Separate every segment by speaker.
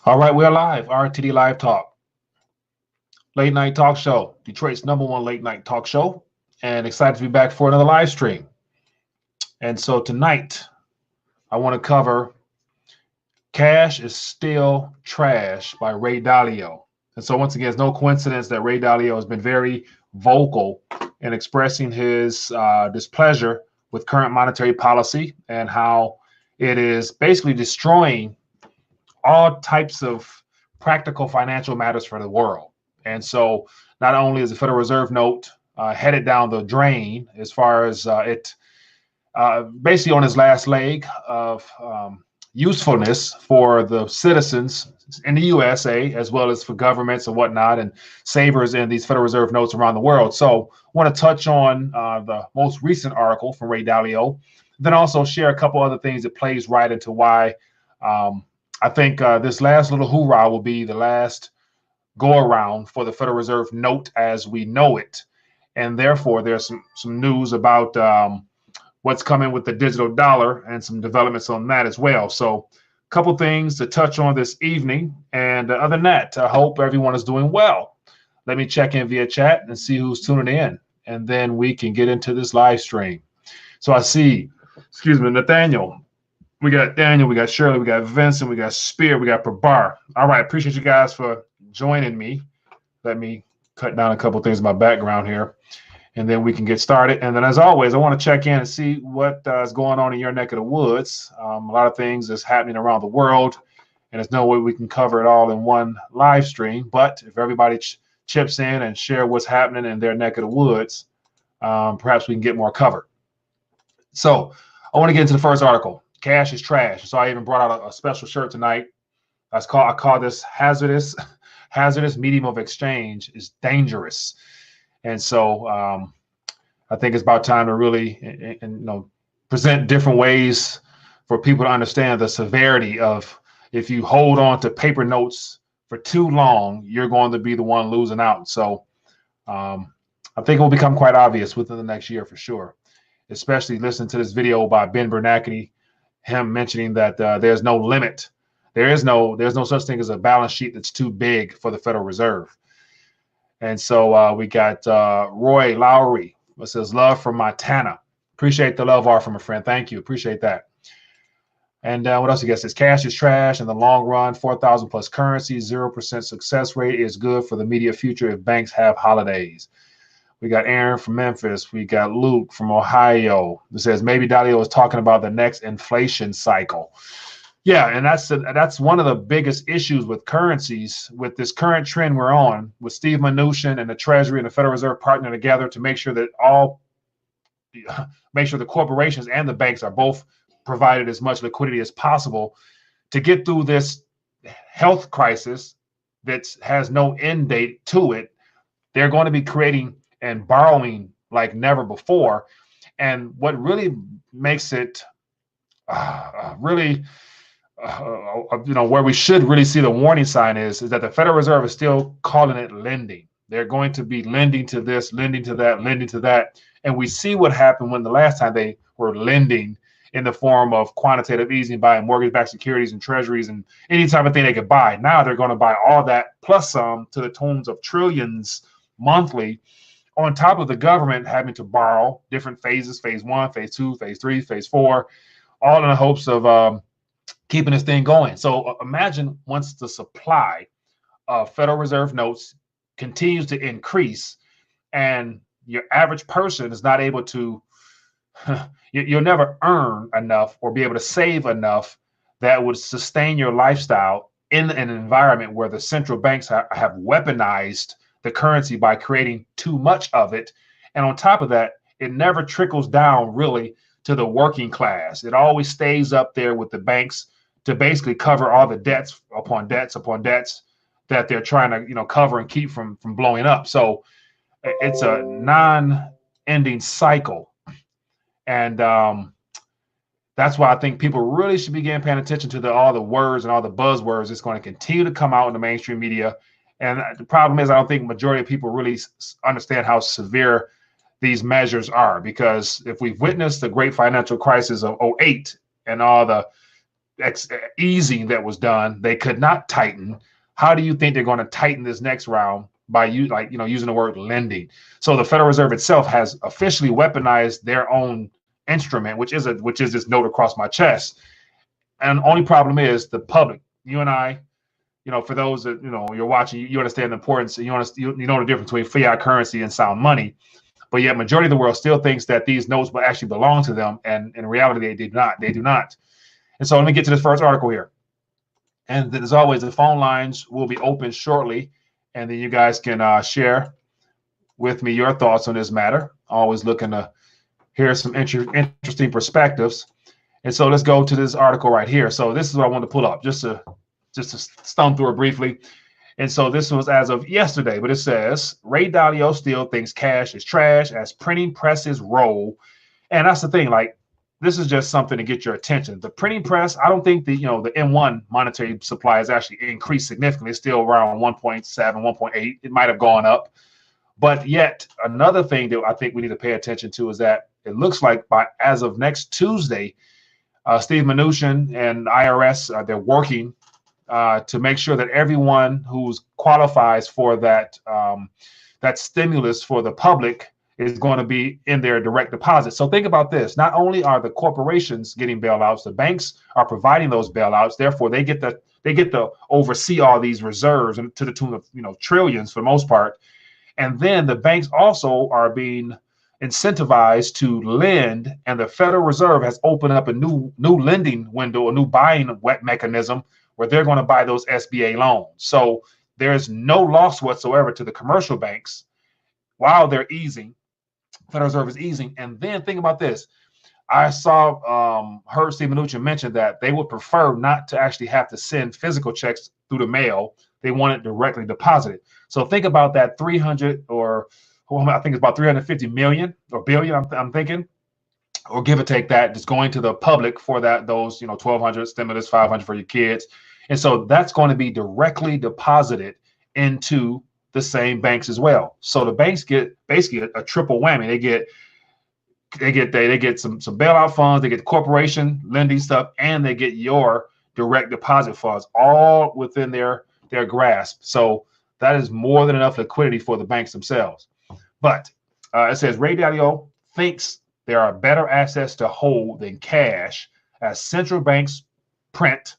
Speaker 1: All right, we're live. RTD Live Talk, late night talk show, Detroit's number one late night talk show, and excited to be back for another live stream. And so tonight, I want to cover Cash is Still Trash by Ray Dalio. And so, once again, it's no coincidence that Ray Dalio has been very vocal in expressing his displeasure with current monetary policy and how it is basically destroying all types of practical financial matters for the world. And so not only is the Federal Reserve note headed down the drain as far as it basically on its last leg of usefulness for the citizens in the USA, as well as for governments and whatnot, and savers in these Federal Reserve notes around the world. So I want to touch on the most recent article from Ray Dalio, then also share a couple other things that plays right into why I think this last little hoorah will be the last go around for the Federal Reserve note as we know it. And therefore, there's some news about what's coming with the digital dollar and some developments on that as well. So a couple things to touch on this evening. And other than that, I hope everyone is doing well. Let me check in via chat and see who's tuning in. And then we can get into this live stream. So I see, Nathaniel. We got Daniel, we got Shirley, we got Vincent, we got Spear, we got Prabar. All right, appreciate you guys for joining me. Let me cut down a couple things in my background here, and then we can get started. And then, as always, I want to check in and see what is going on in your neck of the woods. A lot of things is happening around the world, and there's no way we can cover it all in one live stream. But if everybody chips in and share what's happening in their neck of the woods, perhaps we can get more covered. So I want to get into the first article. Cash is trash. So I even brought out a special shirt tonight. I call this hazardous medium of exchange is dangerous. And so I think it's about time to really present different ways for people to understand the severity of if you hold on to paper notes for too long, you're going to be the one losing out. So I think it will become quite obvious within the next year for sure, especially listening to this video by Ben Bernanke, him mentioning that there's no limit. There's no such thing as a balance sheet that's too big for the Federal Reserve. And so we got Roy Lowry. It says, love from Montana. Appreciate the love, R, from a friend. Thank you. Appreciate that. And what else? I guess says cash is trash in the long run. 4,000 plus currencies, 0% success rate is good for the immediate future if banks have holidays. We got Aaron from Memphis. We got Luke from Ohio. It says maybe Dalio is talking about the next inflation cycle. Yeah, and that's one of the biggest issues with currencies, with this current trend we're on, with Steve Mnuchin and the Treasury and the Federal Reserve partnering together to make sure that the corporations and the banks are both provided as much liquidity as possible to get through this health crisis that has no end date to it. They're going to be creating and borrowing like never before. And what really makes it where we should really see the warning sign is that the Federal Reserve is still calling it lending. They're going to be lending to this, lending to that, lending to that. And we see what happened when the last time they were lending in the form of quantitative easing, buying mortgage-backed securities and treasuries and any type of thing they could buy. Now they're going to buy all that plus some to the tunes of trillions monthly, on top of the government having to borrow different phases, phase 1, phase 2, phase 3, phase 4, all in the hopes of keeping this thing going. So imagine once the supply of Federal Reserve notes continues to increase and your average person is not able to, you'll never earn enough or be able to save enough that would sustain your lifestyle in an environment where the central banks have weaponized the currency by creating too much of it. And on top of that, it never trickles down really to the working class. It always stays up there with the banks to basically cover all the debts upon debts upon debts that they're trying to cover and keep from blowing up. So it's a non-ending cycle. And that's why I think people really should begin paying attention to all the words and all the buzzwords that's going to continue to come out in the mainstream media. And the problem is, I don't think majority of people really understand how severe these measures are, because if we've witnessed the great financial crisis of 2008 and all the easing that was done. They could not tighten. How do you think they're going to tighten this next round by using the word lending? So the Federal Reserve itself has officially weaponized their own instrument, which is this note across my chest. And the only problem is the public, you and I, for those that, you're watching, you understand the importance, you know the difference between fiat currency and sound money. But yet majority of the world still thinks that these notes will actually belong to them. And in reality, they do not. And so let me get to this first article here. And as always, the phone lines will be open shortly. And then you guys can share with me your thoughts on this matter. Always looking to hear some interesting perspectives. And so let's go to this article right here. So this is what I want to pull up just to thumb through it briefly. And so this was as of yesterday, but it says Ray Dalio still thinks cash is trash as printing presses roll. And that's the thing, like, this is just something to get your attention. The printing press, I don't think the M1 monetary supply has actually increased significantly. It's still around 1.7, 1.8. It might have gone up. But yet another thing that I think we need to pay attention to is that it looks like as of next Tuesday, Steve Mnuchin and IRS, they're working to make sure that everyone who qualifies for that stimulus for the public is going to be in their direct deposit. So think about this. Not only are the corporations getting bailouts, the banks are providing those bailouts. Therefore, they get to oversee all these reserves and to the tune of trillions for the most part. And then the banks also are being incentivized to lend, and the Federal Reserve has opened up a new lending window, a new buying mechanism where they're going to buy those SBA loans. So there's no loss whatsoever to the commercial banks while they're easing. Federal Reserve is easing. And then think about this. I heard Steve Mnuchin mention that they would prefer not to actually have to send physical checks through the mail. They want it directly deposited. So think about that 300 or I think it's about 350 million or billion, I'm thinking, or give or take that, just going to the public for those 1,200 stimulus, 500 for your kids. And so that's going to be directly deposited into the same banks as well. So the banks get basically a triple whammy. They get some bailout funds, they get the corporation lending stuff, and they get your direct deposit funds all within their grasp. So that is more than enough liquidity for the banks themselves. But it says Ray Dalio thinks there are better assets to hold than cash as central banks print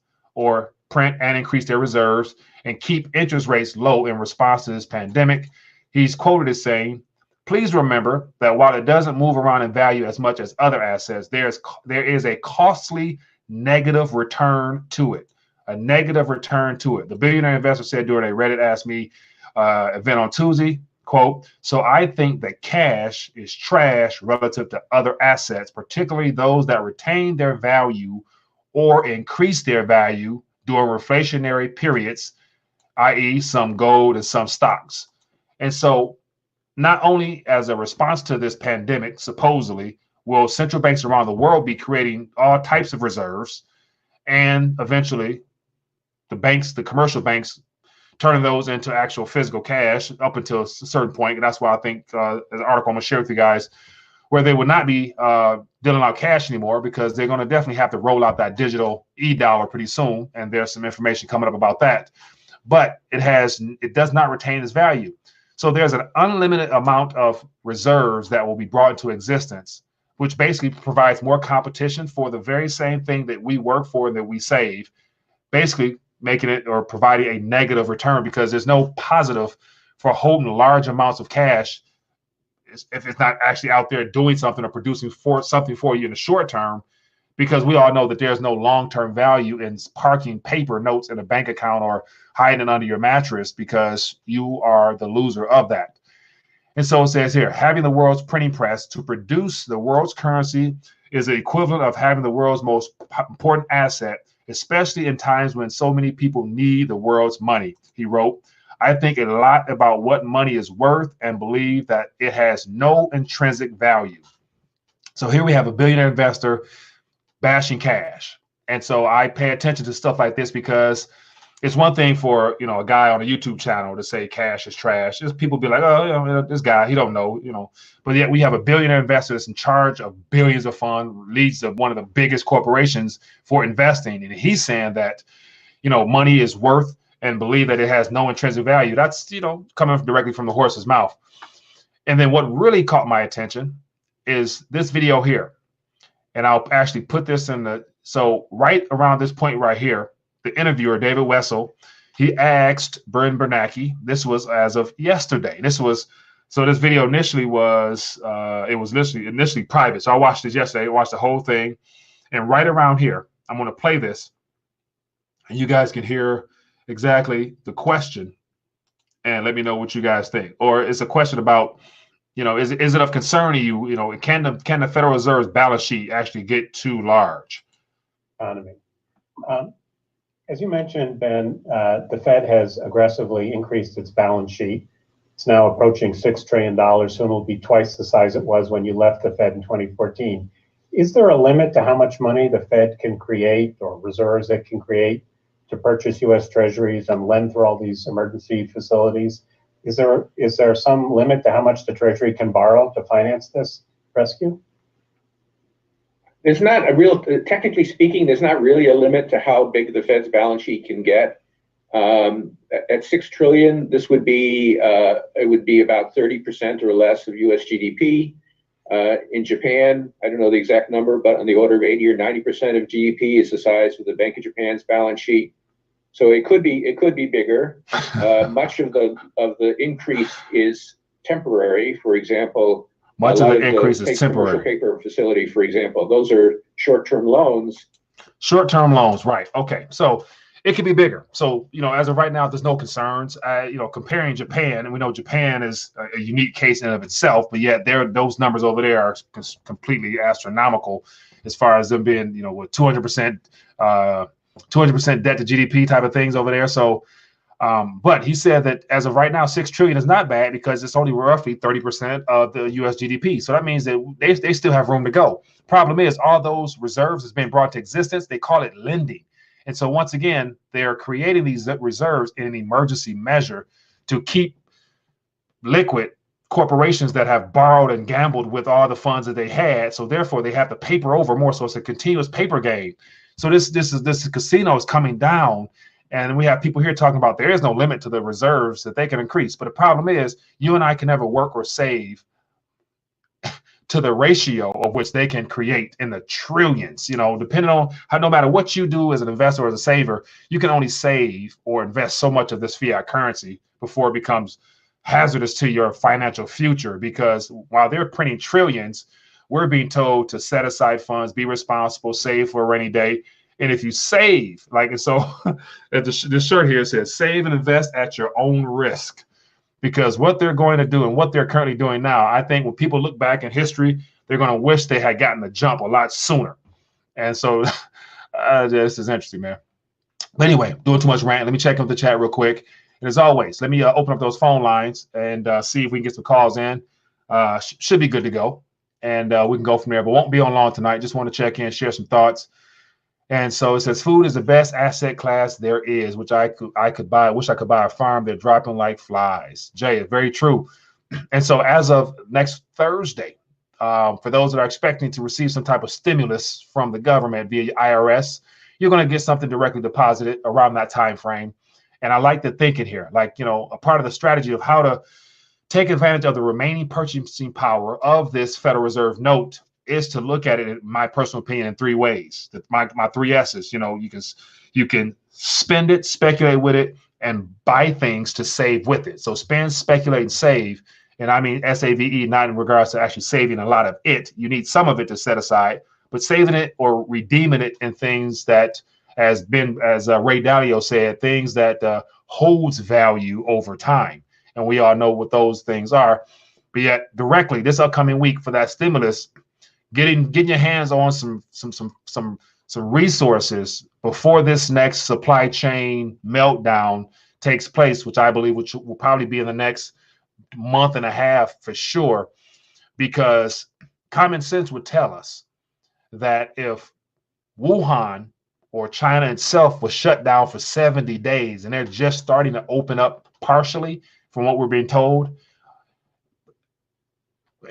Speaker 1: and increase their reserves and keep interest rates low in response to this pandemic. He's quoted as saying, "Please remember that while it doesn't move around in value as much as other assets, there is a costly negative return to it. A negative return to it." The billionaire investor said during a Reddit Ask Me event on Tuesday, quote, "So I think that cash is trash relative to other assets, particularly those that retain their value or increase their value during reflationary periods, i.e. some gold and some stocks." And so not only as a response to this pandemic, supposedly, will central banks around the world be creating all types of reserves, and eventually the commercial banks, turning those into actual physical cash up until a certain point. And that's why I think there's an article I'm going to share with you guys where they will not be dealing out cash anymore, because they're going to definitely have to roll out that digital e-dollar pretty soon. And there's some information coming up about that. But it does not retain its value. So there's an unlimited amount of reserves that will be brought into existence, which basically provides more competition for the very same thing that we work for and that we save, basically making it or providing a negative return, because there's no positive for holding large amounts of cash if it's not actually out there doing something or producing something for you in the short term, because we all know that there's no long-term value in parking paper notes in a bank account or hiding it under your mattress, because you are the loser of that. And so it says here, having the world's printing press to produce the world's currency is the equivalent of having the world's most important asset, especially in times when so many people need the world's money. He wrote, "I think a lot about what money is worth and believe that it has no intrinsic value." So here we have a billionaire investor bashing cash. And so I pay attention to stuff like this because it's one thing for, you know, a guy on a YouTube channel to say cash is trash. Just people be like, oh, you know, this guy, he don't know, you know. But yet we have a billionaire investor that's in charge of billions of funds, leads of one of the biggest corporations for investing, and he's saying that, you know, money is worth and believe that it has no intrinsic value. That's, you know, coming directly from the horse's mouth. And then what really caught my attention is this video here, and I'll actually put this in the, so right around this point right here, the interviewer, David Wessel, he asked Ben Bernanke, this was as of yesterday. This was, so this video initially was, it was initially private. So I watched this yesterday, watched the whole thing. And right around here, I'm going to play this. And you guys can hear exactly the question. And let me know what you guys think. Or it's a question about, you know, is it of concern to you? You know, can the Federal Reserve's balance sheet actually get too large?
Speaker 2: Economy. As you mentioned, Ben, the Fed has aggressively increased its balance sheet. It's now approaching $6 trillion. Soon it will be twice the size it was when you left the Fed in 2014. Is there a limit to how much money the Fed can create or reserves it can create to purchase U.S. Treasuries and lend for all these emergency facilities? Is there some limit to how much the Treasury can borrow to finance this rescue?
Speaker 3: There's not a real, technically speaking, there's not really a limit to how big the Fed's balance sheet can get. At $6 trillion, this would be, it would be about 30% or less of U.S. GDP. In Japan, I don't know the exact number, but on the order of 80 or 90% of GDP is the size of the Bank of Japan's balance sheet. So it could be bigger. Much of the increase is temporary. For example,
Speaker 1: much of the increase is temporary.
Speaker 3: Commercial paper facility, for example, those are short-term loans.
Speaker 1: Short-term loans, right? Okay, so it could be bigger. So, you know, as of right now, there's no concerns. You know, comparing Japan, and we know Japan is a unique case in and of itself, but yet those numbers over there are completely astronomical as far as them being, you know, with 200% debt to GDP type of things over there. So, but he said that as of right now, $6 trillion is not bad because it's only roughly 30% of the U.S. GDP. So that means that they still have room to go. Problem is, all those reserves has been brought to existence. They call it lending. And so once again, they're creating these reserves in an emergency measure to keep liquid corporations that have borrowed and gambled with all the funds that they had. So therefore, they have to paper over more. So it's a continuous paper game. So this casino is coming down. And we have people here talking about there is no limit to the reserves that they can increase. But the problem is you and I can never work or save to the ratio of which they can create in the trillions, you know, depending on how, no matter what you do as an investor or as a saver, you can only save or invest so much of this fiat currency before it becomes hazardous to your financial future. Because while they're printing trillions, we're being told to set aside funds, be responsible, save for a rainy day. And if you save, like, so this shirt here says, save and invest at your own risk. Because what they're going to do and what they're currently doing now, I think when people look back in history, they're going to wish they had gotten the jump a lot sooner. And so this is interesting, man. But anyway, doing too much rant. Let me check out the chat real quick. And as always, let me open up those phone lines and see if we can get some calls in. Should be good to go. And we can go from there, but won't be on long tonight. Just want to check in, share some thoughts. And so it says food is the best asset class there is, which I could buy. I wish I could buy a farm. They're dropping like flies. Jay, it's very true. And so as of next Thursday, for those that are expecting to receive some type of stimulus from the government via IRS, you're going to get something directly deposited around that time frame. And I like the thinking here, like, you know, a part of the strategy of how to take advantage of the remaining purchasing power of this Federal Reserve note is to look at it, in my personal opinion, in three ways. My three S's. You know, you can spend it, speculate with it, and buy things to save with it. So spend, speculate, and save. And I mean SAVE, not in regards to actually saving a lot of it. You need some of it to set aside, but saving it or redeeming it in things that, as Ray Dalio said, things that holds value over time. And we all know what those things are. But yet directly this upcoming week for that stimulus, getting your hands on some resources before this next supply chain meltdown takes place, which I believe will probably be in the next month and a half for sure, because common sense would tell us that if Wuhan or China itself was shut down for 70 days, and they're just starting to open up partially from what we're being told.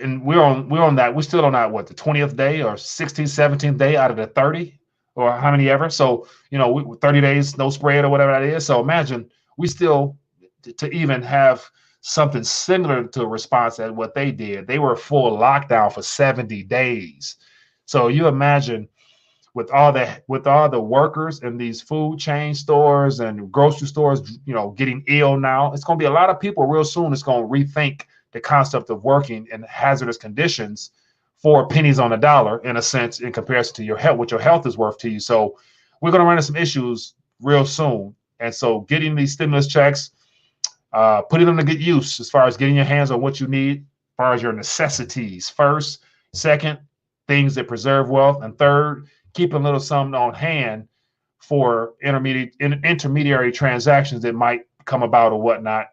Speaker 1: And we're still on that, what, the 20th day or 16th, 17th day out of the 30 or how many ever. So, 30 days, no spread or whatever that is. So imagine we still, to even have something similar to a response at what they did, they were full lockdown for 70 days. So you imagine with all the workers in these food chain stores and grocery stores, getting ill now, it's going to be a lot of people real soon. It's going to rethink the concept of working in hazardous conditions for pennies on a dollar, in a sense, in comparison to your health, what your health is worth to you. So we're going to run into some issues real soon. And so getting these stimulus checks, putting them to good use as far as getting your hands on what you need, as far as your necessities first, second, things that preserve wealth, and third, keep a little something on hand for intermediary transactions that might come about or whatnot.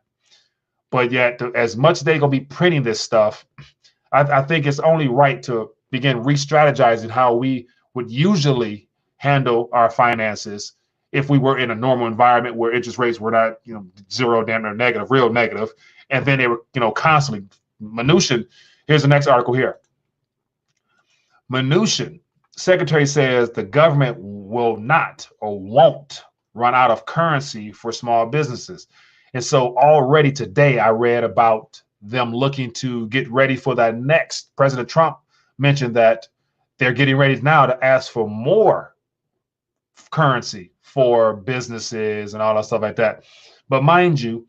Speaker 1: But yet, as much as they're going to be printing this stuff, I think it's only right to begin re-strategizing how we would usually handle our finances if we were in a normal environment where interest rates were not, zero, damn near negative, real negative, and then they were, constantly. Mnuchin, here's the next article here. Mnuchin, secretary, says the government will not or won't run out of currency for small businesses. And so already today I read about them looking to get ready for that next. President Trump mentioned that they're getting ready now to ask for more currency for businesses and all that stuff like that. But mind you,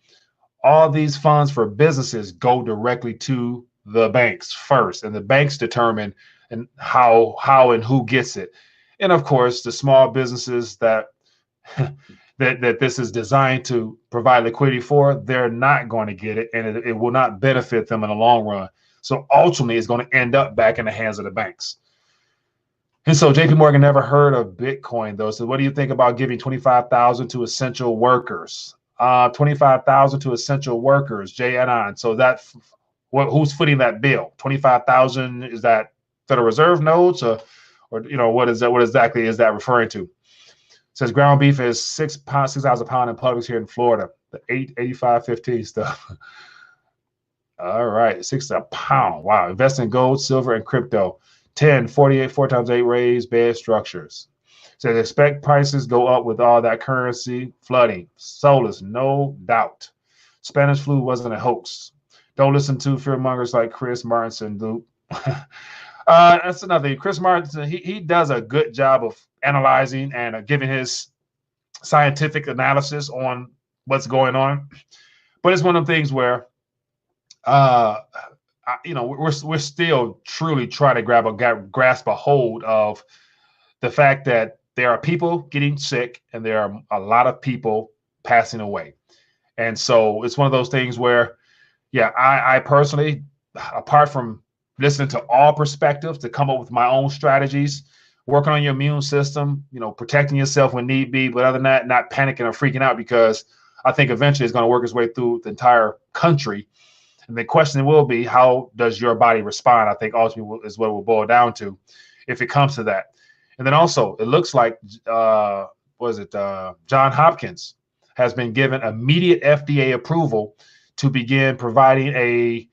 Speaker 1: all these funds for businesses go directly to the banks first, and the banks determine and how and who gets it. And of course, the small businesses that that this is designed to provide liquidity for, they're not going to get it, and it will not benefit them in the long run. So ultimately, it's going to end up back in the hands of the banks. And so JP Morgan never heard of Bitcoin, though. So what do you think about giving $25,000 to essential workers? $25,000 to essential workers, Jay Anon. So who's footing that bill? $25,000, is that Federal Reserve notes, or what is that? What exactly is that referring to? It says ground beef is $6 a pound in Publix here in Florida. The $8.85.15 stuff. All right, $6 a pound. Wow. Invest in gold, silver, and crypto. 10, 48, 4 times 8 raised bed structures. Says expect prices go up with all that currency flooding. Soulless, no doubt. Spanish flu wasn't a hoax. Don't listen to fearmongers like Chris Martenson, dude. That's another thing. Chris Martenson, he does a good job of analyzing and giving his scientific analysis on what's going on. But it's one of the things where, we're still truly trying to grasp a hold of the fact that there are people getting sick and there are a lot of people passing away. And so it's one of those things where, yeah, I personally, apart from listening to all perspectives to come up with my own strategies, working on your immune system, protecting yourself when need be. But other than that, not panicking or freaking out, because I think eventually it's going to work its way through the entire country. And the question will be, how does your body respond? I think ultimately is what it will boil down to if it comes to that. And then also, it looks like, John Hopkins has been given immediate FDA approval to begin providing a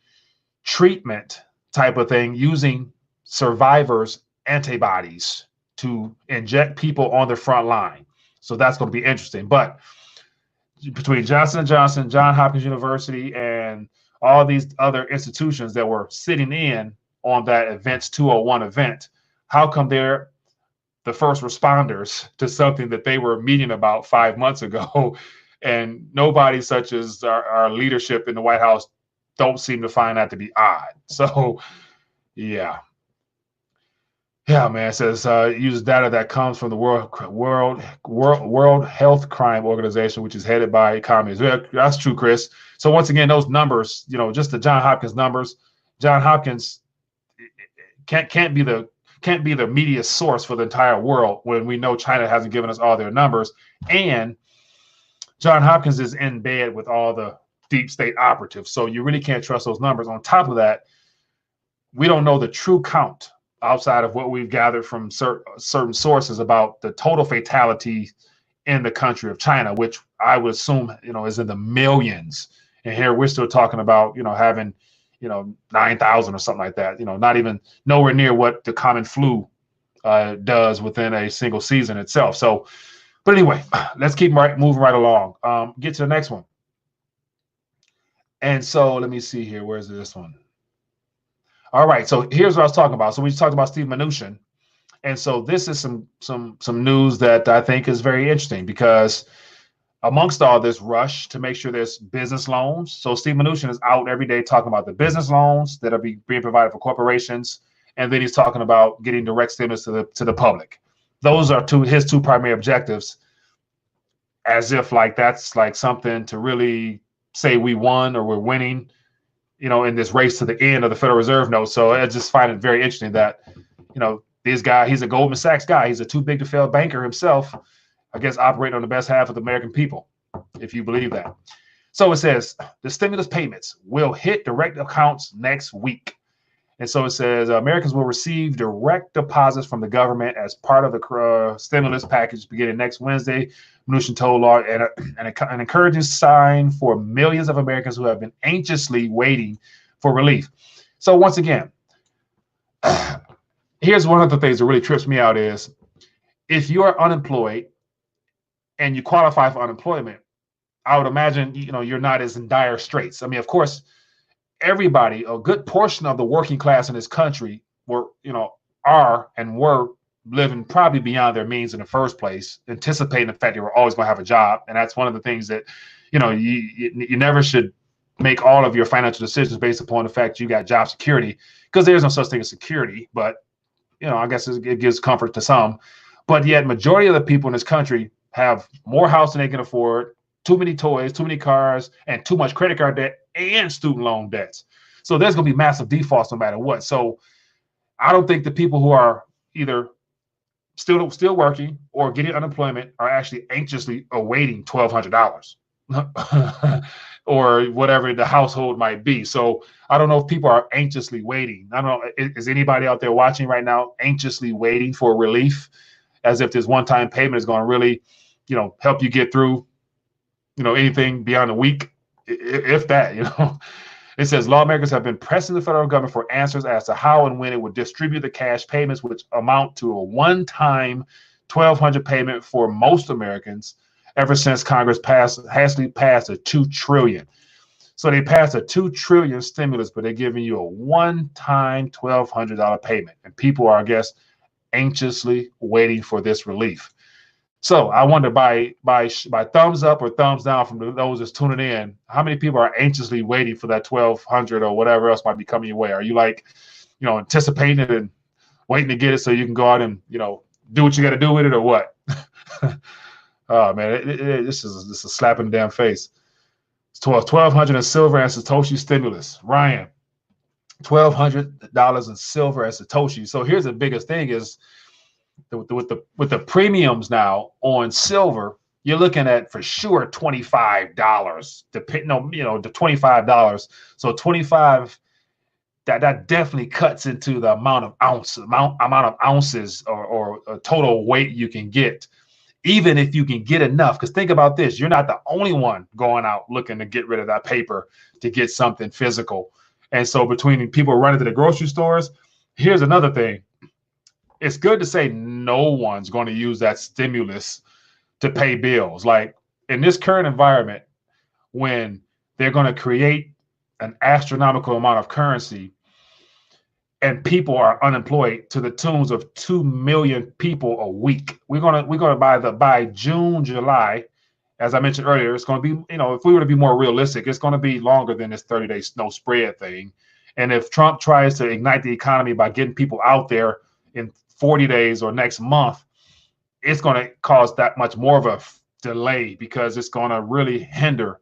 Speaker 1: treatment type of thing using survivors' antibodies to inject people on the front line. So that's going to be interesting. But between Johnson & Johnson, Johns Hopkins University, and all these other institutions that were sitting in on that Events 201 event, how come they're the first responders to something that they were meeting about 5 months ago, and nobody such as our leadership in the White House don't seem to find that to be odd? So, yeah, man. It says uses data that comes from the World Health Crime Organization, which is headed by economists. Yeah, that's true, Chris. So once again, those numbers, just the John Hopkins numbers. John Hopkins can't be the media source for the entire world when we know China hasn't given us all their numbers, and John Hopkins is in bed with all the deep state operatives. So you really can't trust those numbers. On top of that, we don't know the true count outside of what we've gathered from certain sources about the total fatality in the country of China, which I would assume, is in the millions. And here we're still talking about, having, 9,000 or something like that, not even nowhere near what the common flu does within a single season itself. So, but anyway, let's keep moving right along. Get to the next one. And so let me see here. Where's this one? All right. So here's what I was talking about. So we just talked about Steve Mnuchin. And so this is some news that I think is very interesting, because amongst all this rush to make sure there's business loans. So Steve Mnuchin is out every day talking about the business loans that are being provided for corporations. And then he's talking about getting direct stimulus to the public. Those are his two primary objectives, as if that's like something to really say we won or we're winning, in this race to the end of the Federal Reserve note. So I just find it very interesting that, this guy, he's a Goldman Sachs guy. He's a too big to fail banker himself, I guess, operating on the best half of the American people, if you believe that. So it says the stimulus payments will hit direct accounts next week. And so it says Americans will receive direct deposits from the government as part of the stimulus package beginning next Wednesday. Mnuchin told law, an encouraging sign for millions of Americans who have been anxiously waiting for relief. So once again, here's one of the things that really trips me out is if you are unemployed and you qualify for unemployment, I would imagine, you're not as in dire straits. I mean, of course, everybody, a good portion of the working class in this country were living probably beyond their means in the first place, anticipating the fact they were always going to have a job. And that's one of the things that, you never should make all of your financial decisions based upon the fact you got job security, because there's no such thing as security. But, I guess it gives comfort to some. But yet majority of the people in this country have more house than they can afford, too many toys, too many cars, and too much credit card debt and student loan debts. So there's going to be massive defaults no matter what. So I don't think the people who are either still working or getting unemployment are actually anxiously awaiting $1,200 or whatever the household might be. So I don't know if people are anxiously waiting. I don't know. Is anybody out there watching right now anxiously waiting for relief, as if this one-time payment is going to really, help you get through, anything beyond a week, if that, It says lawmakers have been pressing the federal government for answers as to how and when it would distribute the cash payments, which amount to a one-time $1,200 payment for most Americans ever since Congress hastily passed a $2 trillion. So they passed a $2 trillion stimulus, but they're giving you a one-time $1,200 payment. And people are, I guess, anxiously waiting for this relief. So I wonder by thumbs up or thumbs down from those that's tuning in, how many people are anxiously waiting for that $1,200 or whatever else might be coming your way? Are you anticipating it and waiting to get it so you can go out and, do what you got to do with it, or what? Oh man, this is a slap in the damn face. It's $1,200 in silver and Satoshi stimulus. Ryan, $1,200 in silver and Satoshi. So here's the biggest thing is, with the premiums now on silver, you're looking at for sure $25. The $25. So 25, that definitely cuts into the amount of ounces or total weight you can get, even if you can get enough. Because think about this, you're not the only one going out looking to get rid of that paper to get something physical. And so between people running to the grocery stores, here's another thing. It's good to say no one's going to use that stimulus to pay bills. Like in this current environment, when they're going to create an astronomical amount of currency and people are unemployed to the tunes of 2 million people a week, we're gonna by June, July, as I mentioned earlier, it's going to be, if we were to be more realistic, it's going to be longer than this 30-day no spread thing. And if Trump tries to ignite the economy by getting people out there in 40 days or next month, it's going to cause that much more of a delay, because it's going to really hinder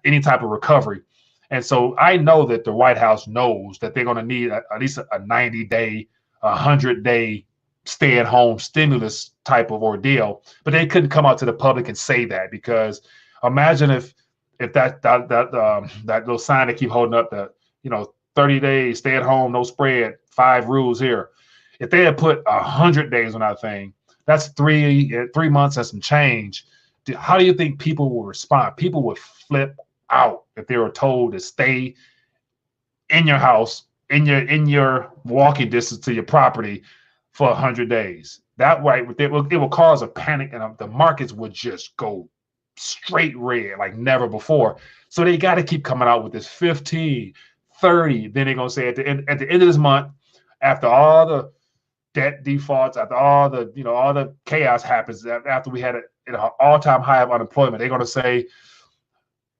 Speaker 1: any type of recovery. And so I know that the White House knows that they're going to need at least a 90-day, 100-day stay-at-home stimulus type of ordeal. But they couldn't come out to the public and say that, because imagine if that little sign they keep holding up, the 30 days, stay at home, no spread, 5 rules here. If they had put 100 days on that thing, that's 3 months and some change. How do you think people will respond? People would flip out if they were told to stay in your house, in your walking distance to your property for 100 days. That way, it will cause a panic, and the markets would just go straight red like never before. So they got to keep coming out with this 15, 30. Then they're gonna say at the end of this month, after all the debt defaults, after all the chaos happens, after we had an all-time high of unemployment, they're gonna say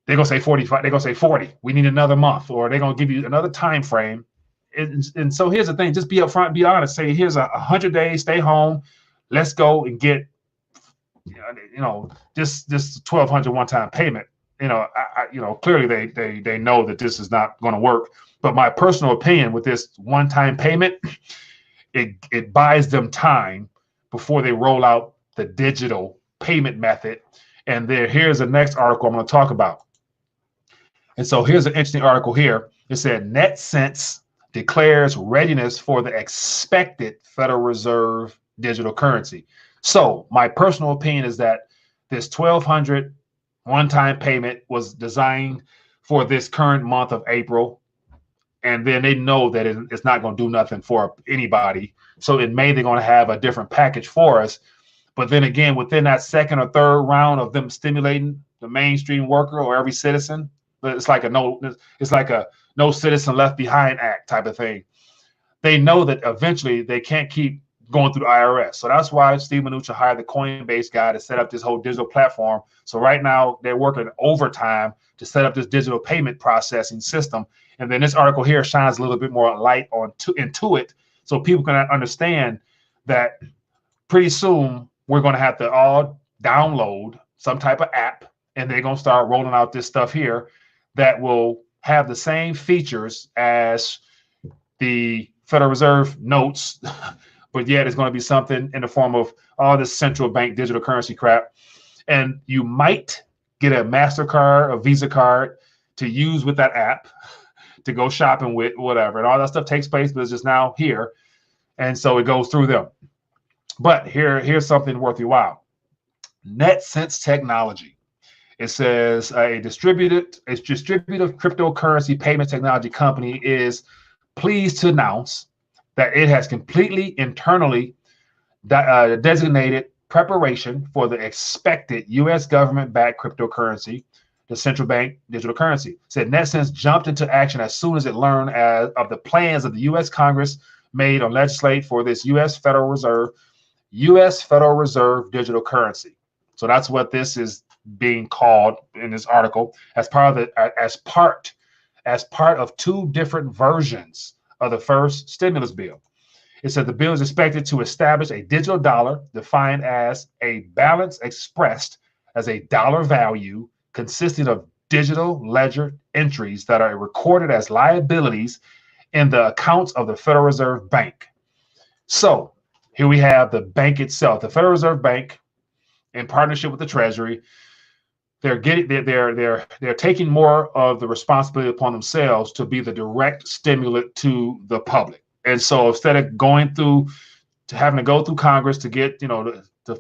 Speaker 1: 45. They're gonna say 40. We need another month, or they're gonna give you another time frame. And so here's the thing: just be upfront, be honest. Say here's 100 days, stay home. Let's go and get, just $1,200 one-time payment. Clearly they know that this is not going to work. But my personal opinion with this one-time payment, it buys them time before they roll out the digital payment method. And here's the next article I'm going to talk about. And so here's an interesting article here. It said NetSense declares readiness for the expected Federal Reserve digital currency. So my personal opinion is that this $1,200 one-time payment was designed for this current month of April. And then they know that it's not going to do nothing for anybody. So in May, they're going to have a different package for us. But then again, within that second or third round of them stimulating the mainstream worker or every citizen, it's like a no citizen left behind act type of thing. They know that eventually they can't keep going through the IRS. So that's why Steve Mnuchin hired the Coinbase guy to set up this whole digital platform. So right now they're working overtime to set up this digital payment processing system. And then this article here shines a little bit more light into it, so people can understand that pretty soon we're going to have to all download some type of app, and they're going to start rolling out this stuff here that will have the same features as the Federal Reserve notes, but yet it's going to be something in the form of all this central bank digital currency crap. And you might get a MasterCard, a Visa card to use with that app to go shopping with, whatever. And all that stuff takes place, but it's just now here. And so it goes through them. But here's something worth your while. NetSense Technology. It says a distributive cryptocurrency payment technology company is pleased to announce that it has completely internally designated preparation for the expected U.S. government-backed cryptocurrency, the central bank digital currency. Said NetSense jumped into action as soon as it learned of the plans of the U.S. Congress made on legislate for this U.S. Federal Reserve digital currency. So that's what this is being called in this article as part of two different versions of the first stimulus bill. It said the bill is expected to establish a digital dollar defined as a balance expressed as a dollar value consisting of digital ledger entries that are recorded as liabilities in the accounts of the Federal Reserve Bank. So here we have the bank itself, the Federal Reserve Bank, in partnership with the Treasury. They're taking more of the responsibility upon themselves to be the direct stimulant to the public. And so instead of having to go through Congress to get,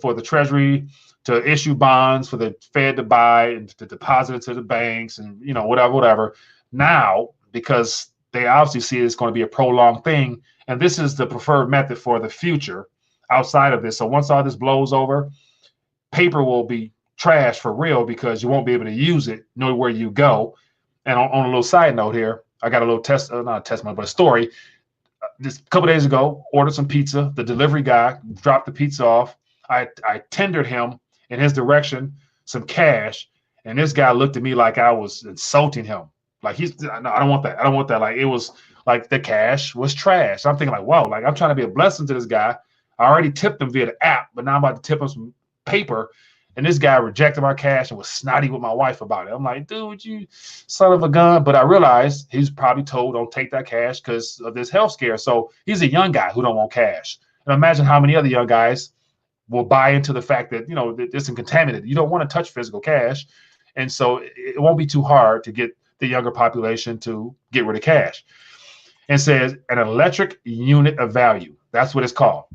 Speaker 1: for the Treasury to issue bonds, for the Fed to buy and to deposit it to the banks and, whatever. Now, because they obviously see it's going to be a prolonged thing, and this is the preferred method for the future outside of this. So once all this blows over, paper will be trash for real because you won't be able to use it, know where you go. And on a little side note here, I got a little not a testimony, but a story. Just a couple days ago, ordered some pizza. The delivery guy dropped the pizza off. I tendered him in his direction some cash, and this guy looked at me like I was insulting him. Like no, I don't want that. I don't want that. Like it was like the cash was trash. I'm thinking like, wow, like I'm trying to be a blessing to this guy. I already tipped him via the app, but now I'm about to tip him some paper. And this guy rejected my cash and was snotty with my wife about it. I'm like, dude, you son of a gun. But I realized he's probably told don't take that cash because of this health scare. So he's a young guy who don't want cash. And imagine how many other young guys will buy into the fact that, that it's contaminated. You don't want to touch physical cash. And so it won't be too hard to get the younger population to get rid of cash. and says an electric unit of value. That's what it's called.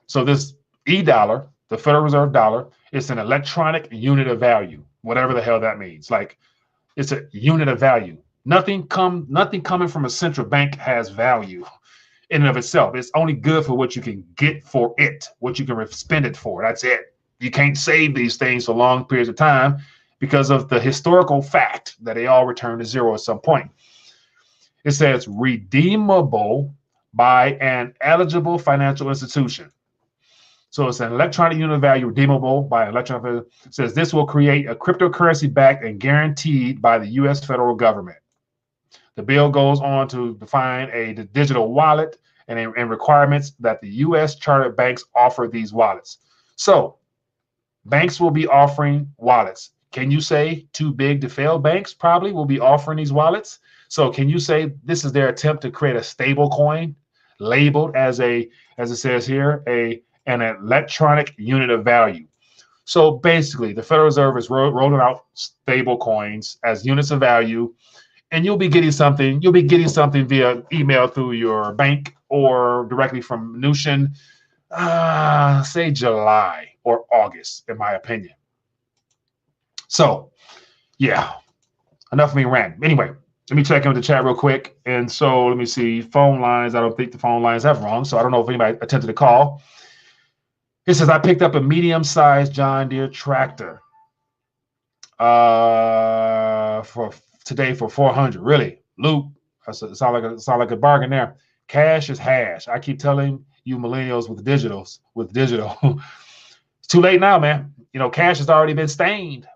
Speaker 1: So this e-dollar, the Federal Reserve dollar, is an electronic unit of value, whatever the hell that means. Like, it's a unit of value. Nothing coming from a central bank has value in and of itself. It's only good for what you can get for it, what you can spend it for. That's it. You can't save these things for long periods of time because of the historical fact that they all return to zero at some point. It says redeemable by an eligible financial institution. So it's an electronic unit of value redeemable by an electronic. It says this will create a cryptocurrency backed and guaranteed by the U.S. federal government. The bill goes on to define a digital wallet and requirements that the U.S. chartered banks offer these wallets. So banks will be offering wallets. Can you say too big to fail banks probably will be offering these wallets? So can you say this is their attempt to create a stable coin labeled as it says here, an electronic unit of value? So basically, the Federal Reserve is rolling out stable coins as units of value, and you'll be getting something. You'll be getting something via email through your bank or directly from Mnuchin, say July or August, in my opinion. So, yeah, enough of me ranting. Anyway, let me check in with the chat real quick. And so let me see, phone lines. I don't think the phone lines have rung, so I don't know if anybody attempted to call. It says, I picked up a medium-sized John Deere tractor for today for $400. Really, Luke? Sound like a bargain there. Cash is hash. I keep telling you millennials with digital. It's too late now, man. You know, cash has already been stained.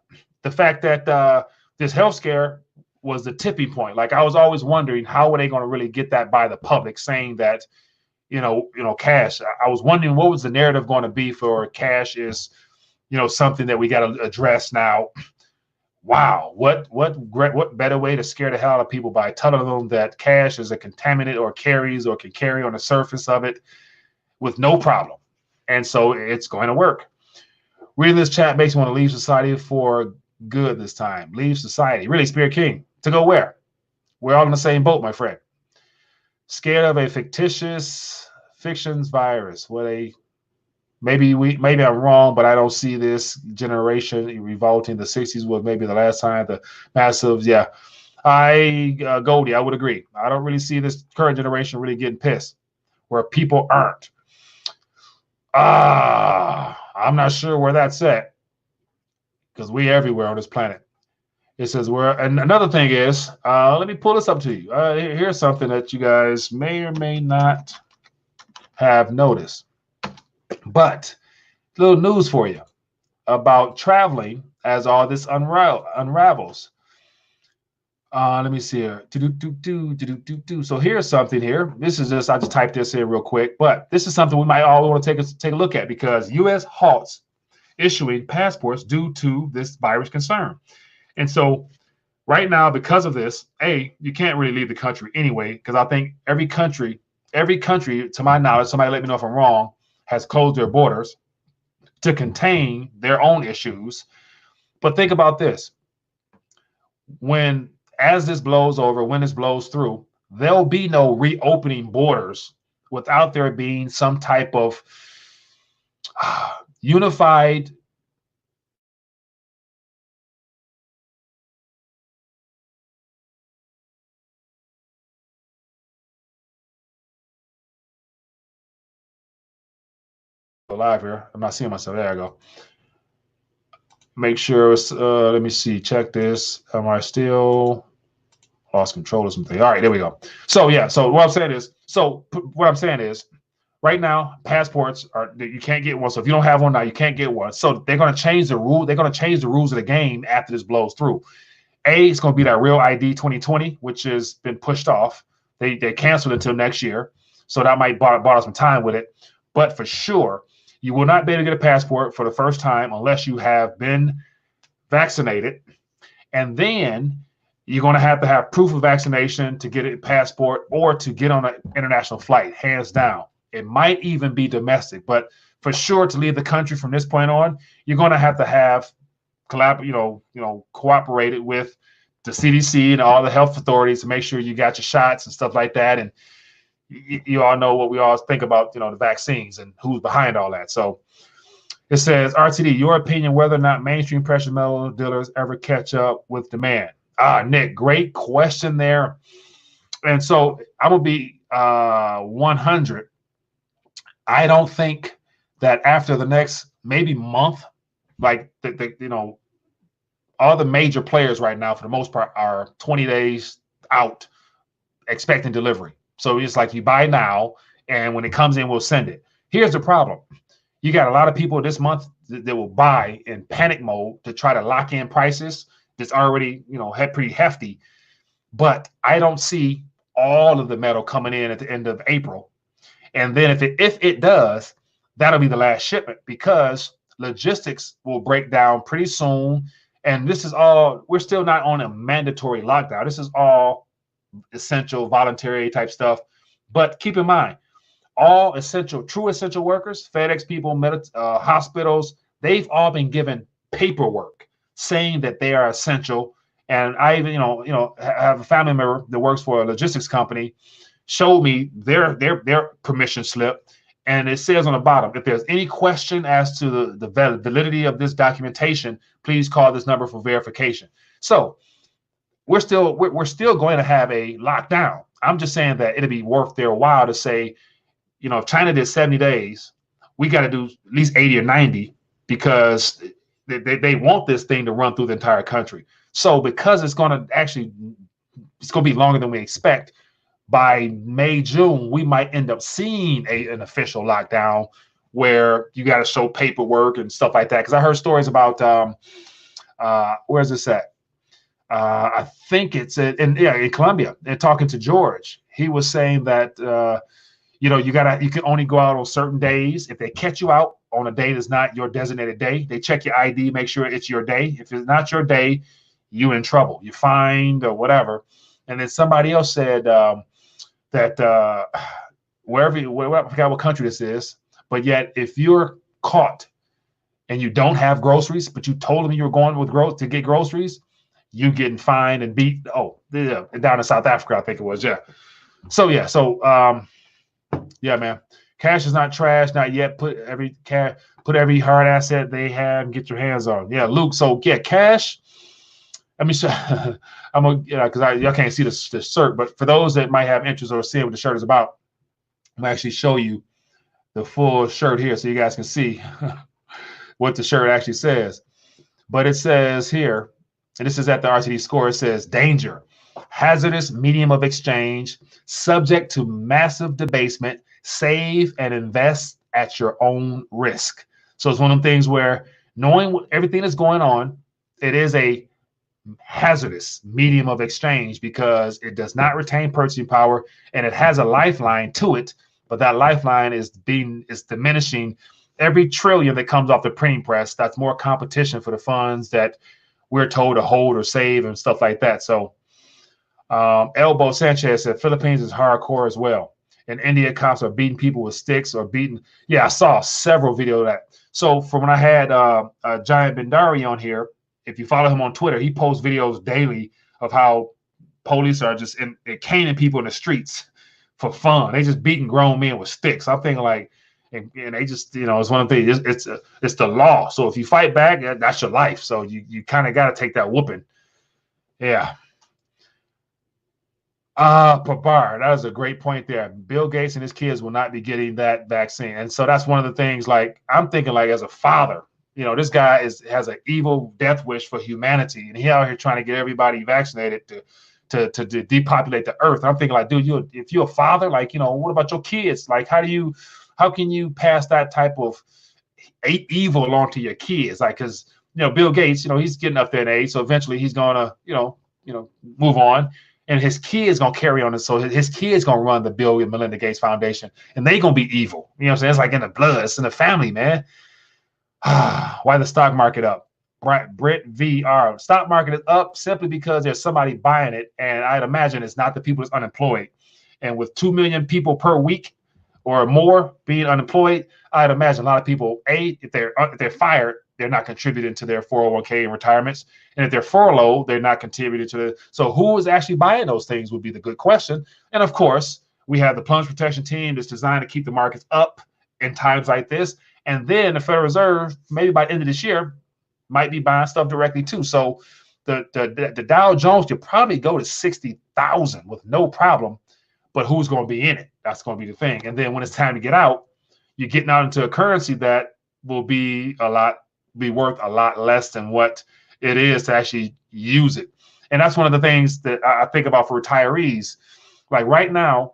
Speaker 1: The fact that this health scare was the tipping point. Like, I was always wondering, how are they going to really get that by the public, saying that, you know, cash. I was wondering what was the narrative going to be for cash is, you know, something that we got to address now. Wow, what better way to scare the hell out of people by telling them that cash is a contaminant or carries or can carry on the surface of it with no problem. And so it's going to work. Reading this chat makes me want to leave society for good this time. Leave society. Really, Spirit King. To go where? We're all in the same boat, my friend. Scared of a fictions virus. Maybe I'm wrong, but I don't see this generation revolting. The 60s was maybe the last time the massive, yeah. Goldie, I would agree. I don't really see this current generation really getting pissed where people aren't. I'm not sure where that's at because we everywhere on this planet. It says and another thing is, let me pull this up to you. Here's something that you guys may or may not have noticed. But little news for you about traveling as all this unravels. Let me see here. So here's something here. This is just, I just typed this in real quick, but this is something we might all want to take a look at because U.S. halts issuing passports due to this virus concern. And so right now, because of this, you can't really leave the country anyway, because I think every country, to my knowledge, somebody let me know if I'm wrong, has closed their borders to contain their own issues. But think about this. As this blows over, when this blows through, there'll be no reopening borders without there being some type of unified live here. I'm not seeing myself. There I go. Make sure it's let me see, check this. Am I still lost control of something? All right, there we go. So yeah, so what I'm saying is right now passports you can't get one. So if you don't have one now, you can't get one. So they're going to change the rule. They're going to change the rules of the game after this blows through. It's going to be that Real ID 2020, which has been pushed off. They canceled it until next year. So that might bought us some time with it. But for sure, you will not be able to get a passport for the first time unless you have been vaccinated. And then you're going to have proof of vaccination to get a passport or to get on an international flight, hands down. It might even be domestic, but for sure to leave the country from this point on, you're going to have cooperated with the CDC and all the health authorities to make sure you got your shots and stuff like that. And you all know what we always think about, the vaccines and who's behind all that. So it says, RTD, your opinion whether or not mainstream precious metal dealers ever catch up with demand. Nick, great question there. And so I will be 100. I don't think that after the next maybe month, like all the major players right now, for the most part, are 20 days out expecting delivery. So it's like you buy now, and when it comes in, we'll send it. Here's the problem. You got a lot of people this month that will buy in panic mode to try to lock in prices that's already, pretty hefty. But I don't see all of the metal coming in at the end of April. And then if it does, that'll be the last shipment, because logistics will break down pretty soon. And this is all, we're still not on a mandatory lockdown. This is all essential, voluntary type stuff. But keep in mind, all true essential workers, FedEx people, hospitals, they've all been given paperwork saying that they are essential. And I even, have a family member that works for a logistics company, showed me their permission slip. And it says on the bottom, if there's any question as to the validity of this documentation, please call this number for verification. So we're still going to have a lockdown. I'm just saying that it'll be worth their while to say, if China did 70 days, we got to do at least 80 or 90, because they want this thing to run through the entire country. So because it's going to be longer than we expect, by May, June, we might end up seeing an official lockdown where you got to show paperwork and stuff like that. Because I heard stories about, where's this at? I think it's in Colombia. And talking to George, he was saying that, you can only go out on certain days. If they catch you out on a day that's not your designated day, they check your ID, make sure it's your day. If it's not your day, you're in trouble. You're fined or whatever. And then somebody else said, that I forgot what country this is, but yet if you're caught and you don't have groceries, but you told them you were going to get groceries, you getting fined and beat. Oh, yeah, down in South Africa, I think it was. Yeah. So man, cash is not trash, not yet. Put every hard asset they have and get your hands on. Yeah, Luke. So yeah, cash. Let me show. I'm gonna, because y'all can't see the shirt, but for those that might have interest or seeing what the shirt is about, I'm gonna actually show you the full shirt here so you guys can see what the shirt actually says. But it says here, and this is at the RTD score, it says danger, hazardous medium of exchange, subject to massive debasement, save and invest at your own risk. So it's one of them things where, knowing everything that's going on, it is a hazardous medium of exchange because it does not retain purchasing power, and it has a lifeline to it, but that lifeline is diminishing every trillion that comes off the printing press. That's more competition for the funds that we're told to hold or save and stuff like that. So Elbow Sanchez said Philippines is hardcore as well. In India, cops are beating people with sticks or beating. Yeah, I saw several videos of that. So from when I had Giant Bendari on here, if you follow him on Twitter, he posts videos daily of how police are just caning people in the streets for fun. They just beating grown men with sticks. I'm thinking like, and they just, it's one of the things. It's the law. So if you fight back, that's your life. So you kind of got to take that whooping. Yeah. Pabar, that was a great point there. Bill Gates and his kids will not be getting that vaccine. And so that's one of the things, like, I'm thinking, like, as a father, this guy has an evil death wish for humanity, and he out here trying to get everybody vaccinated to depopulate the earth. And I'm thinking, like, dude, if you're a father, like, what about your kids? Like, how can you pass that type of evil along to your kids? Like, because Bill Gates, he's getting up there in age, so eventually he's gonna, move on, and his kids gonna carry on it. So his kids gonna run the Bill and Melinda Gates Foundation, and they gonna be evil. You know what I'm saying? It's like in the blood, it's in the family, man. Why the stock market up? Brit VR. Stock market is up simply because there's somebody buying it, and I'd imagine it's not the people that's unemployed. And with 2 million people per week or more being unemployed, I'd imagine a lot of people, if they're fired, they're not contributing to their 401k and retirements. And if they're furloughed, they're not contributing to the. So who is actually buying those things would be the good question. And of course, We have the plunge protection team that's designed to keep the markets up in times like this. And then the Federal Reserve, maybe by the end of this year, might be buying stuff directly too. So the Dow Jones could probably go to 60,000 with no problem. But who's going to be in it? That's going to be the thing. And then when it's time to get out, you're getting out into a currency that will be worth a lot less than what it is to actually use it. And that's one of the things that I think about for retirees. Like right now,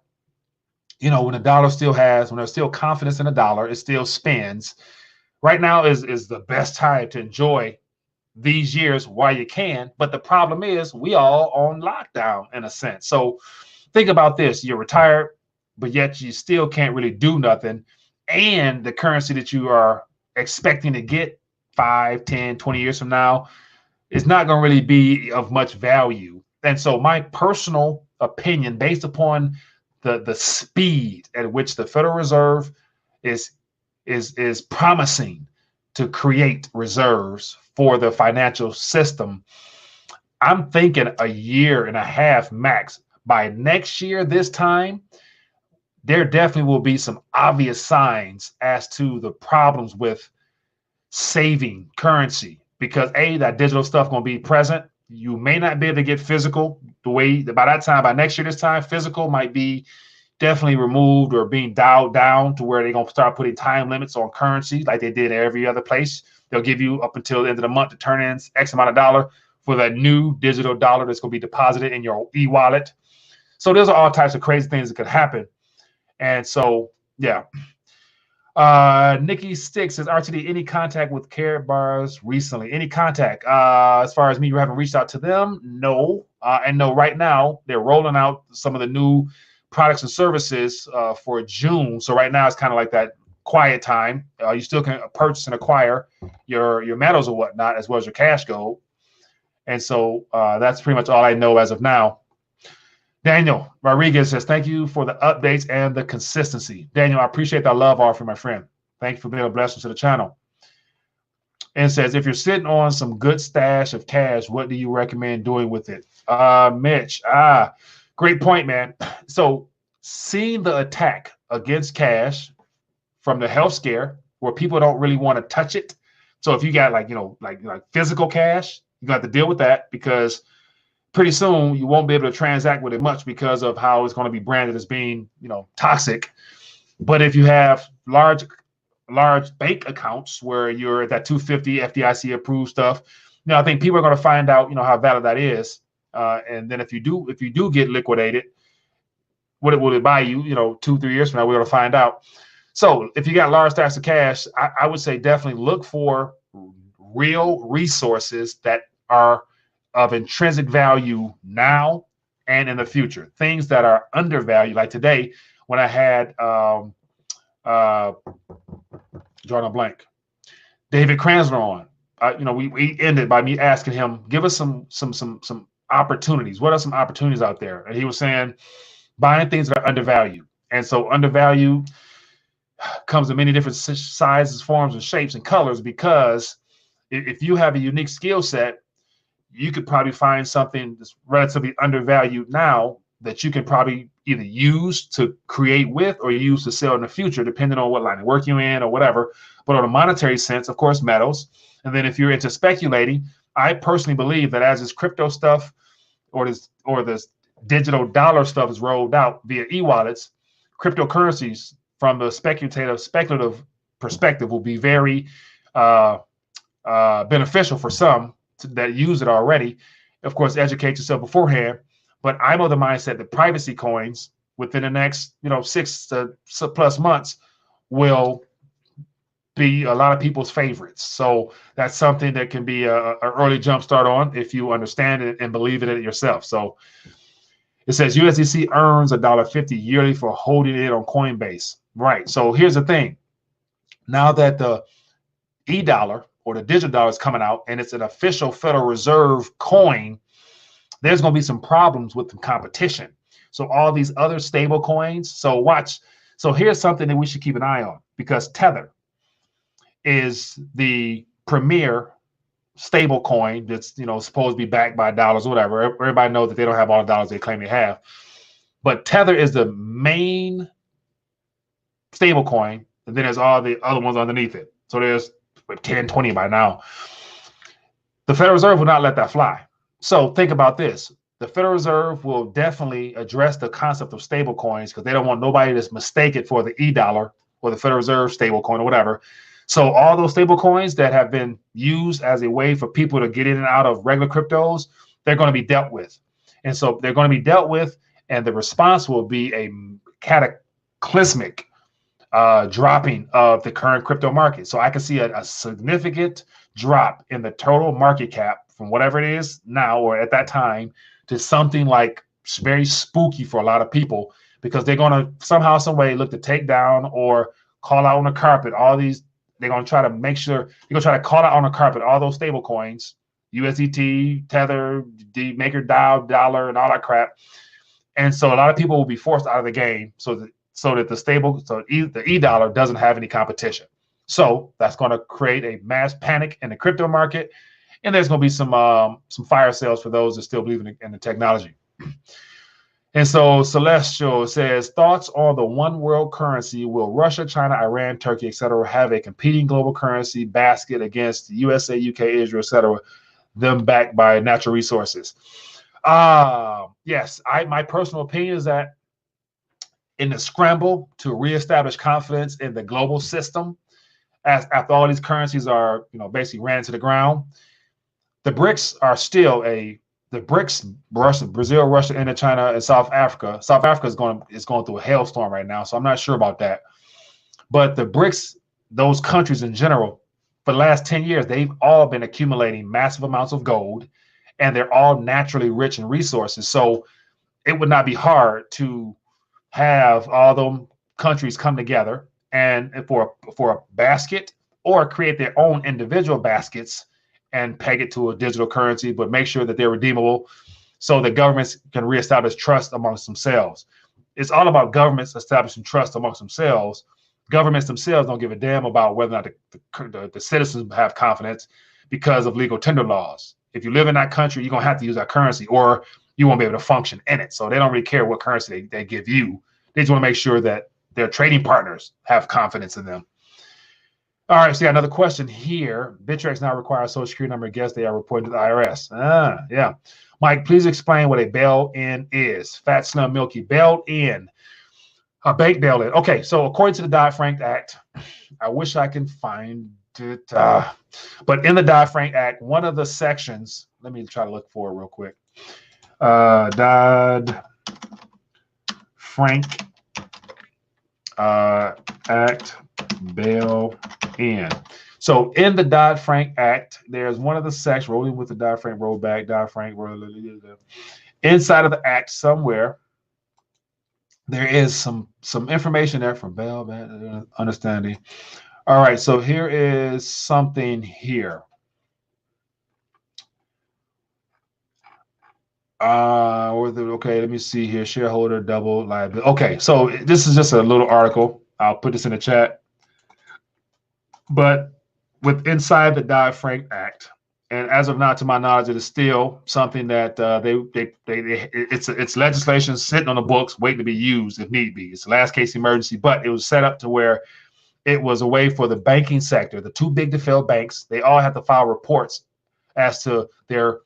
Speaker 1: when the dollar when there's still confidence in the dollar, it still spins. Right now is the best time to enjoy these years while you can. But the problem is we all on lockdown in a sense. So think about this. You're retired, but yet you still can't really do nothing. And the currency that you are expecting to get 5, 10, 20 years from now is not going to really be of much value. And so my personal opinion, based upon the speed at which the Federal Reserve is promising to create reserves for the financial system, I'm thinking a year and a half max. By next year, this time, there definitely will be some obvious signs as to the problems with saving currency, because that digital stuff going to be present. You may not be able to get physical the way by that time. By next year, this time, physical might be definitely removed or being dialed down to where they're going to start putting time limits on currency like they did every other place. They'll give you up until the end of the month to turn in X amount of dollar for that new digital dollar that's going to be deposited in your e-wallet. So there's all types of crazy things that could happen. And so, yeah. Nikki Sticks says, RTD, any contact with Karatbars recently? Any contact? As far as me, you haven't reached out to them? No. And no, right now, they're rolling out some of the new products and services for June. So right now, it's kind of like that quiet time. You still can purchase and acquire your metals or whatnot, as well as your cash gold. And so that's pretty much all I know as of now. Daniel Rodriguez says, thank you for the updates and the consistency. Daniel, I appreciate that love offer, my friend. Thank you for being a blessing to the channel. And says, if you're sitting on some good stash of cash, what do you recommend doing with it? Mitch, great point, man. So seeing the attack against cash from the health scare where people don't really want to touch it. So if you got like physical cash, you got to deal with that, because pretty soon you won't be able to transact with it much because of how it's going to be branded as being, toxic. But if you have large bank accounts where you're at that 250 FDIC approved stuff, I think people are going to find out, how valid that is. And then if you do get liquidated, what will it buy you, 2-3 years from now, we're going to find out. So if you got large stacks of cash, I would say definitely look for real resources that are of intrinsic value now and in the future. Things that are undervalued, like today when I had drawing a blank, David Kranzler on. We ended by me asking him, give us some opportunities. What are some opportunities out there? And he was saying buying things that are undervalued. And so undervalued comes in many different sizes, forms, and shapes and colors, because if you have a unique skill set, you could probably find something that's relatively undervalued now that you can probably either use to create with or use to sell in the future, depending on what line of work you're in or whatever. But on a monetary sense, of course, metals. And then if you're into speculating, I personally believe that as this crypto stuff or this digital dollar stuff is rolled out via e-wallets, cryptocurrencies from a speculative perspective will be very beneficial for some that use it already. Of course, educate yourself beforehand. But I'm of the mindset that privacy coins within the next 6 to plus months will be a lot of people's favorites. So that's something that can be an early jump start on if you understand it and believe in it yourself. So it says USDC earns $1.50 yearly for holding it on Coinbase. Right. So here's the thing. Now that the e-dollar or the digital dollar is coming out and it's an official Federal Reserve coin, there's going to be some problems with the competition. So all these other stable coins. So watch. So here's something that we should keep an eye on, because Tether is the premier stable coin that's supposed to be backed by dollars or whatever. Everybody knows that they don't have all the dollars they claim they have. But Tether is the main stable coin, and then there's all the other ones underneath it. So there's 10, 20 by now. The Federal Reserve will not let that fly. So think about this. The Federal Reserve will definitely address the concept of stable coins because they don't want nobody to mistake it for the e-dollar or the Federal Reserve stable coin or whatever. So all those stable coins that have been used as a way for people to get in and out of regular cryptos, they're going to be dealt with. And so they're going to be dealt with, and the response will be a cataclysmic dropping of the current crypto market. So I can see a significant drop in the total market cap from whatever it is now or at that time to something like very spooky for a lot of people, because they're going to somehow, some way look to take down or call out on the carpet all these. They're going to try to make sure they're going to try to call out on the carpet all those stable coins, USDT, Tether, Maker DAO, dollar, and all that crap. And so a lot of people will be forced out of the game so that the e-dollar doesn't have any competition. So that's going to create a mass panic in the crypto market, and there's going to be some fire sales for those that still believe in the technology. And so Celestial says, thoughts on the one world currency? Will Russia, China, Iran, Turkey, etc. have a competing global currency basket against the USA, UK, Israel, etc., them backed by natural resources? Yes, my personal opinion is that in the scramble to reestablish confidence in the global system, as after all these currencies are, basically ran to the ground, the BRICS are still the BRICS, Russia, Brazil, Russia, India, China, and South Africa. South Africa is going through a hailstorm right now, so I'm not sure about that. But the BRICS, those countries in general, for the last 10 years, they've all been accumulating massive amounts of gold, and they're all naturally rich in resources. So it would not be hard to have all them countries come together and for a basket, or create their own individual baskets and peg it to a digital currency, but make sure that they're redeemable so that governments can reestablish trust amongst themselves. It's all about governments establishing trust amongst themselves. Governments themselves don't give a damn about whether or not the citizens have confidence because of legal tender laws. If you live in that country, you're going to have to use that currency or you won't be able to function in it. So they don't really care what currency they give you. They just want to make sure that their trading partners have confidence in them. All right, so another question here. Bittrex now requires Social Security number. Guess they are reporting to the IRS. Yeah. Mike, please explain what a bail-in is. Fat, Slim, Milky. Bail-in. A bank bail-in. Okay, so according to the Dodd-Frank Act, I wish I can find it. But in the Dodd-Frank Act, one of the sections, let me try to look for it real quick. Dodd-Frank Act bail-in. So in the Dodd-Frank Act, there's one of the sections, rolling with the Dodd-Frank rollback, Dodd-Frank, inside of the act somewhere, there is some information there from bail, understanding. All right, so here is something here. Okay, let me see here. Shareholder double liability. Okay, so this is just a little article. I'll put this in the chat. But with inside the Dodd-Frank Act, and as of now, to my knowledge, it is still something that it's legislation sitting on the books, waiting to be used if need be. It's the last case emergency, but it was set up to where it was a way for the banking sector, the too big to fail banks, they all have to file reports as to their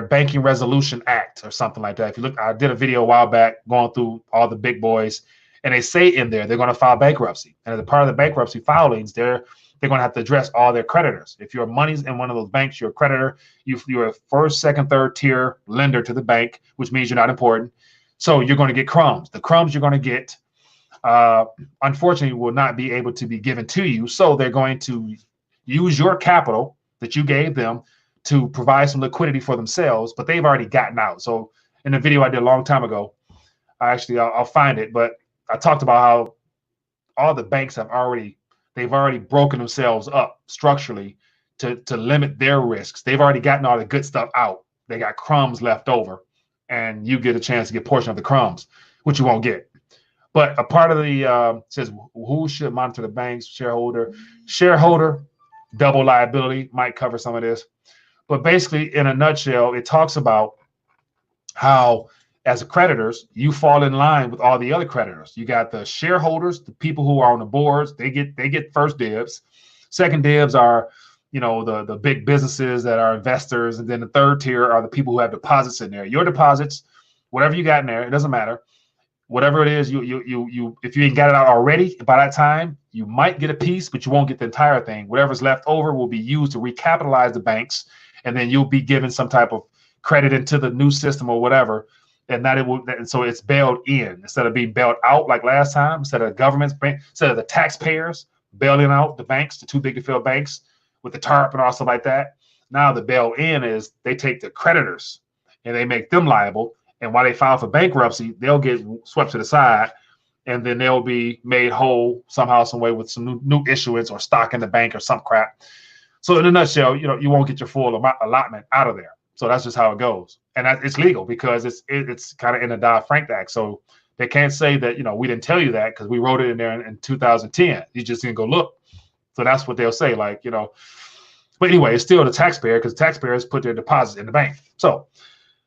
Speaker 1: Banking Resolution Act or something like that. If you look, I did a video a while back going through all the big boys, and they say in there they're going to file bankruptcy. And as a part of the bankruptcy filings, they're going to have to address all their creditors. If your money's in one of those banks, you're a creditor. You're a first, second, third tier lender to the bank, which means you're not important. So you're going to get crumbs. The crumbs you're going to get, unfortunately, will not be able to be given to you. So they're going to use your capital that you gave them to provide some liquidity for themselves, but they've already gotten out. So in the video I did a long time ago, I'll find it, but I talked about how all the banks they've already broken themselves up structurally to limit their risks. They've already gotten all the good stuff out. They got crumbs left over, and you get a chance to get a portion of the crumbs, which you won't get. But a part of the says who should monitor the banks, shareholder double liability might cover some of this. But basically, in a nutshell, it talks about how as creditors, you fall in line with all the other creditors. You got the shareholders, the people who are on the boards, they get first dibs. Second dibs are, the big businesses that are investors, and then the third tier are the people who have deposits in there. Your deposits, whatever you got in there, it doesn't matter. Whatever it is, you if you ain't got it out already by that time, you might get a piece, but you won't get the entire thing. Whatever's left over will be used to recapitalize the banks, and then you'll be given some type of credit into the new system or whatever. And that it will, and so it's bailed in instead of being bailed out like last time. Instead of instead of the taxpayers bailing out the banks, the too big to fail banks with the TARP and all stuff like that. Now the bail in is they take the creditors and they make them liable. And while they file for bankruptcy, they'll get swept to the side, and then they'll be made whole somehow, some way with some new issuance or stock in the bank or some crap. So in a nutshell, you won't get your full allotment out of there. So that's just how it goes, and it's legal because it's kind of in the Dodd-Frank Act. So they can't say that we didn't tell you that because we wrote it in there in 2010. You just didn't go look. So that's what they'll say, But anyway, it's still the taxpayer because taxpayers put their deposits in the bank. So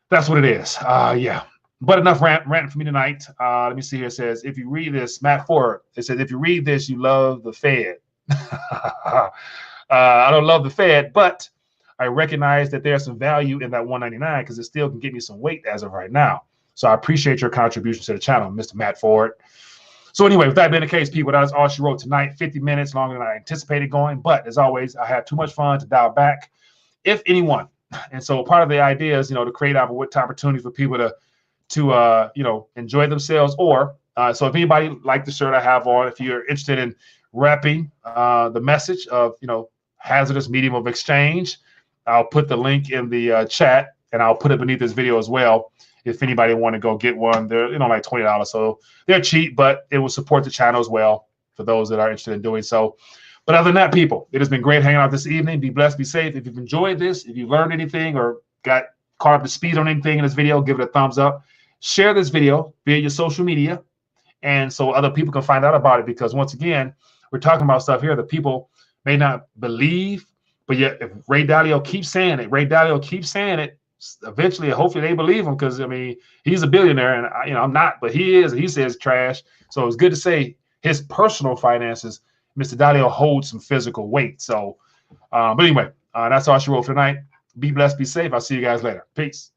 Speaker 1: that's what it is. Yeah. But enough ranting for me tonight. Let me see here. It says, if you read this, Matt Ford, it says, if you read this, you love the Fed. I don't love the Fed, but I recognize that there's some value in that 199 because it still can give me some weight as of right now. So I appreciate your contribution to the channel, Mr. Matt Ford. So anyway, with that being the case, people, that is all she wrote tonight. 50 minutes longer than I anticipated going. But as always, I had too much fun to dial back, if anyone. And so part of the idea is, to create opportunities for people to enjoy themselves. Or so if anybody like the shirt I have on, if you're interested in repping the message of, hazardous medium of exchange, I'll put the link in the chat, and I'll put it beneath this video as well. If anybody want to go get one, they're like $20, so they're cheap, but it will support the channel as well for those that are interested in doing so. But other than that, people, it has been great hanging out this evening. Be blessed, be safe. If you've enjoyed this, if you've learned anything or got caught up to speed on anything in this video, give it a thumbs up. Share this video via your social media, and so other people can find out about it. Because once again, we're talking about stuff here that people may not believe, but yet if Ray Dalio keeps saying it, eventually, hopefully they believe him, because he's a billionaire, and I'm not, but he is, and he says trash. So it's good to say his personal finances, Mr. Dalio, holds some physical weight. So, but anyway, that's all she wrote for tonight. Be blessed, be safe. I'll see you guys later. Peace.